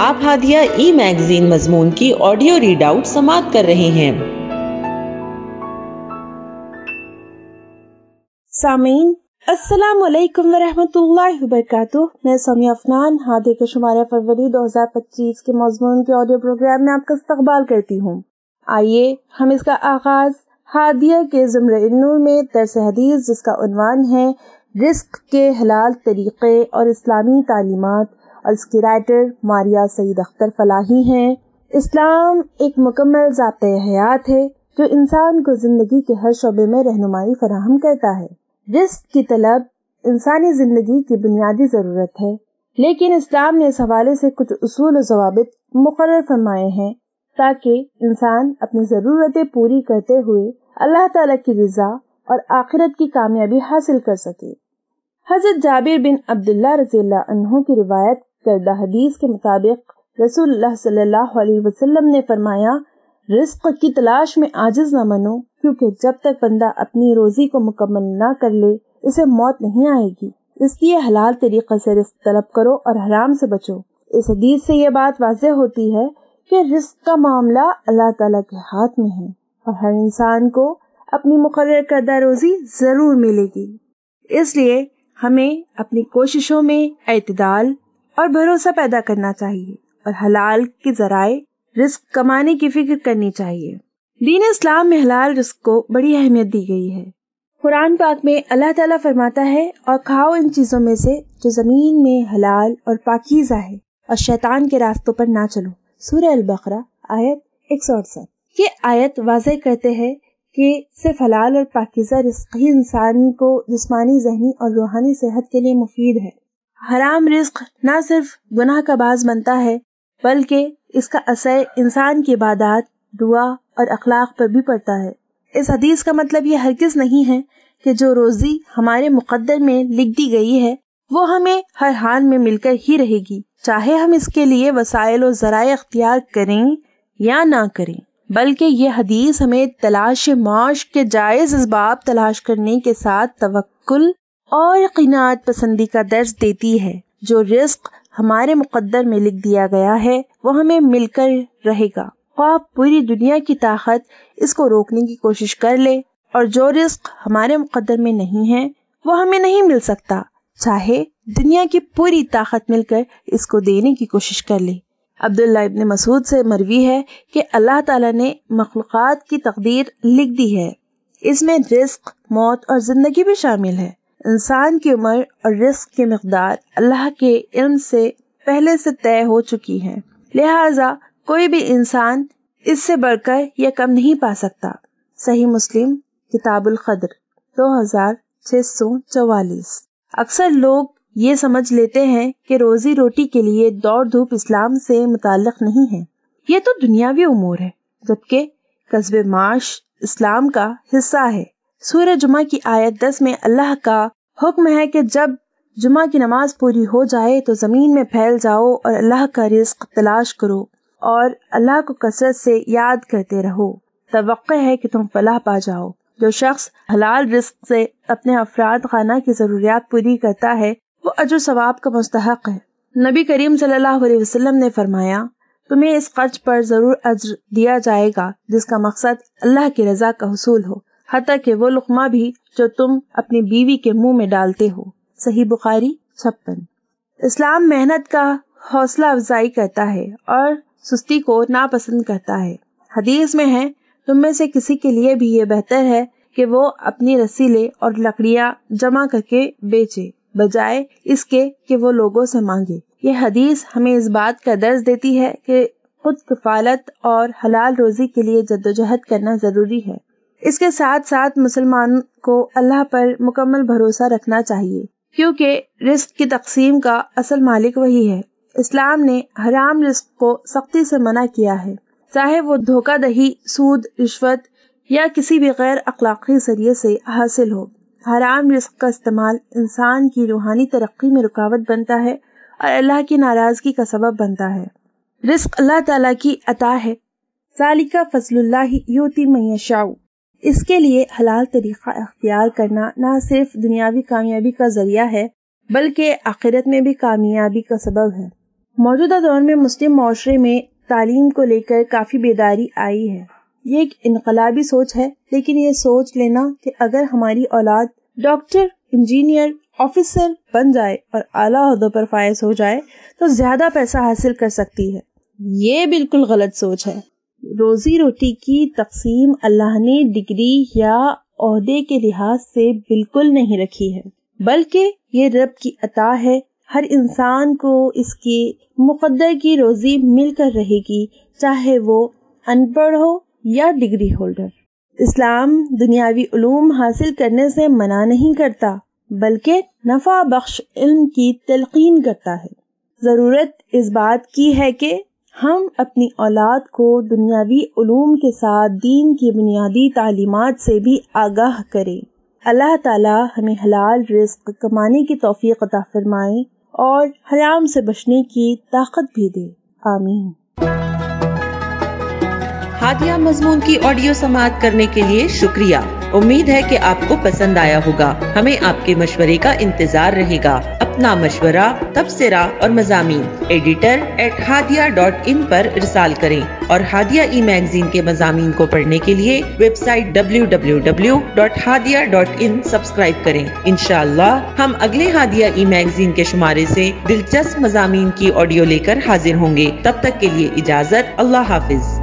آپ ہادیہ ای میگزین مضمون کی آڈیو ریڈ آؤٹ سماعت کر رہے ہیں۔ سامعین السلام علیکم ورحمۃ اللہ وبرکاتہ۔ میں سمیہ افنان ہادیہ کے شمارہ فروری 2025 کے مضمون کے آڈیو پروگرام میں آپ کا استقبال کرتی ہوں۔ آئیے ہم اس کا آغاز ہادیہ کے زمرہ نور میں درس حدیث جس کا عنوان ہے رزق کے حلال طریقے اور اسلامی تعلیمات، اور اس کی رائٹر ماریہ سعید اختر فلاحی ہیں۔ اسلام ایک مکمل ضابطۂ حیات ہے جو انسان کو زندگی کے ہر شعبے میں رہنمائی فراہم کرتا ہے۔ رزق کی طلب انسانی زندگی کی بنیادی ضرورت ہے، لیکن اسلام نے اس حوالے سے کچھ اصول و ضوابط مقرر فرمائے ہیں تاکہ انسان اپنی ضرورتیں پوری کرتے ہوئے اللہ تعالیٰ کی رضا اور آخرت کی کامیابی حاصل کر سکے۔ حضرت جابر بن عبداللہ رضی اللہ عنہ کی روایت کردہ حدیث کے مطابق رسول اللہ صلی اللہ علیہ وسلم نے فرمایا، رزق کی تلاش میں عاجز نہ بنو، کیونکہ جب تک بندہ اپنی روزی کو مکمل نہ کر لے اسے موت نہیں آئے گی، اس لیے حلال طریقے سے رزق طلب کرو اور حرام سے بچو۔ اس حدیث سے یہ بات واضح ہوتی ہے کہ رزق کا معاملہ اللہ تعالیٰ کے ہاتھ میں ہے اور ہر انسان کو اپنی مقرر کردہ روزی ضرور ملے گی۔ اس لیے ہمیں اپنی کوششوں میں اعتدال اور بھروسہ پیدا کرنا چاہیے اور حلال کے ذرائع رزق کمانے کی فکر کرنی چاہیے۔ دین اسلام میں حلال رزق کو بڑی اہمیت دی گئی ہے۔ قرآن پاک میں اللہ تعالیٰ فرماتا ہے، اور کھاؤ ان چیزوں میں سے جو زمین میں حلال اور پاکیزہ ہے، اور شیطان کے راستوں پر نہ چلو۔ سورہ البقرہ آیت 168۔ یہ آیت واضح کرتے ہیں کہ صرف حلال اور پاکیزہ رزق ہی انسان کو جسمانی، ذہنی اور روحانی صحت کے لیے مفید ہے۔ حرام رزق نہ صرف گناہ کا باعث بنتا ہے بلکہ اس کا اثر انسان کی عبادات، دعا اور اخلاق پر بھی پڑتا ہے۔ اس حدیث کا مطلب یہ ہرگز نہیں ہے کہ جو روزی ہمارے مقدر میں لکھ دی گئی ہے وہ ہمیں ہر حال میں مل کر ہی رہے گی، چاہے ہم اس کے لیے وسائل و ذرائع اختیار کریں یا نہ کریں، بلکہ یہ حدیث ہمیں تلاش معاش کے جائز اسباب تلاش کرنے کے ساتھ توکل اور قناعت پسندی کا درس دیتی ہے۔ جو رزق ہمارے مقدر میں لکھ دیا گیا ہے وہ ہمیں مل کر رہے گا، خواہ پوری دنیا کی طاقت اس کو روکنے کی کوشش کر لے، اور جو رزق ہمارے مقدر میں نہیں ہے وہ ہمیں نہیں مل سکتا، چاہے دنیا کی پوری طاقت مل کر اس کو دینے کی کوشش کر لے۔ عبداللہ ابن مسعود سے مروی ہے کہ اللہ تعالیٰ نے مخلوقات کی تقدیر لکھ دی ہے، اس میں رزق، موت اور زندگی بھی شامل ہے۔ انسان کی عمر اور رزق کی مقدار اللہ کے علم سے پہلے سے طے ہو چکی ہے، لہٰذا کوئی بھی انسان اس سے بڑھ کر یا کم نہیں پا سکتا۔ صحیح مسلم کتاب القدر 2644۔ اکثر لوگ یہ سمجھ لیتے ہیں کہ روزی روٹی کے لیے دوڑ دھوپ اسلام سے متعلق نہیں ہے، یہ تو دنیاوی امور ہے، جبکہ کسب معاش اسلام کا حصہ ہے۔ سورہ جمعہ کی آیت 10 میں اللہ کا حکم ہے کہ جب جمعہ کی نماز پوری ہو جائے تو زمین میں پھیل جاؤ اور اللہ کا رزق تلاش کرو اور اللہ کو کثرت سے یاد کرتے رہو، توقع ہے کہ تم فلاح پا جاؤ۔ جو شخص حلال رزق سے اپنے افراد خانہ کی ضروریات پوری کرتا ہے وہ اجر ثواب کا مستحق ہے۔ نبی کریم صلی اللہ علیہ وسلم نے فرمایا، تمہیں اس خرچ پر ضرور اجر دیا جائے گا جس کا مقصد اللہ کی رضا کا حصول ہو، حتیٰ کہ وہ لقمہ بھی جو تم اپنی بیوی کے منہ میں ڈالتے ہو۔ صحیح بخاری 56۔ اسلام محنت کا حوصلہ افزائی کرتا ہے اور سستی کو ناپسند کرتا ہے۔ حدیث میں ہے، تم میں سے کسی کے لیے بھی یہ بہتر ہے کہ وہ اپنی رسیلے اور لکڑیاں جمع کر کے بیچے بجائے اس کے کہ وہ لوگوں سے مانگے۔ یہ حدیث ہمیں اس بات کا درس دیتی ہے کہ خود کفالت اور حلال روزی کے لیے جدوجہد کرنا ضروری ہے۔ اس کے ساتھ ساتھ مسلمان کو اللہ پر مکمل بھروسہ رکھنا چاہیے، کیونکہ رزق کی تقسیم کا اصل مالک وہی ہے۔ اسلام نے حرام رزق کو سختی سے منع کیا ہے، چاہے وہ دھوکہ دہی، سود، رشوت یا کسی بھی غیر اخلاقی ذریعے سے حاصل ہو۔ حرام رزق کا استعمال انسان کی روحانی ترقی میں رکاوٹ بنتا ہے اور اللہ کی ناراضگی کا سبب بنتا ہے۔ رزق اللہ تعالیٰ کی عطا ہے، ذالک فضل اللہ یؤتی من یشاء۔ اس کے لیے حلال طریقہ اختیار کرنا نہ صرف دنیاوی کامیابی کا ذریعہ ہے بلکہ آخرت میں بھی کامیابی کا سبب ہے۔ موجودہ دور میں مسلم معاشرے میں تعلیم کو لے کر کافی بیداری آئی ہے. یہ ایک انقلابی سوچ ہے، لیکن یہ سوچ لینا کہ اگر ہماری اولاد ڈاکٹر، انجینئر، آفیسر بن جائے اور اعلیٰ عہدوں پر فائز ہو جائے تو زیادہ پیسہ حاصل کر سکتی ہے، یہ بالکل غلط سوچ ہے. روزی روٹی کی تقسیم اللہ نے ڈگری یا عہدے کے لحاظ سے بالکل نہیں رکھی ہے، بلکہ یہ رب کی عطا ہے. ہر انسان کو اس کی مقدر کی روزی مل کر رہے گی، چاہے وہ ان پڑھ ہو یا ڈگری ہولڈر. اسلام دنیاوی علوم حاصل کرنے سے منع نہیں کرتا، بلکہ نفع بخش علم کی تلقین کرتا ہے. ضرورت اس بات کی ہے کہ ہم اپنی اولاد کو دنیاوی علوم کے ساتھ دین کی بنیادی تعلیمات سے بھی آگاہ کریں. اللہ تعالی ہمیں حلال رزق کمانے کی توفیق عطا فرمائے اور حرام سے بچنے کی طاقت بھی دے. آمین. ہادیہ مضمون کی آڈیو سماعت کرنے کے لیے شکریہ. امید ہے کہ آپ کو پسند آیا ہوگا. ہمیں آپ کے مشورے کا انتظار رہے گا. اپنا مشورہ، تبصرہ اور مضامین editor@hadia.in پر ارسال کریں اور ہادیہ ای میگزین کے مضامین کو پڑھنے کے لیے ویب سائٹ www.hadia.in سبسکرائب کریں. انشاءاللہ ہم اگلے ہادیہ ای میگزین کے شمارے سے دلچسپ مضامین کی آڈیو لے کر حاضر ہوں گے. تب تک کے لیے اجازت. اللہ حافظ.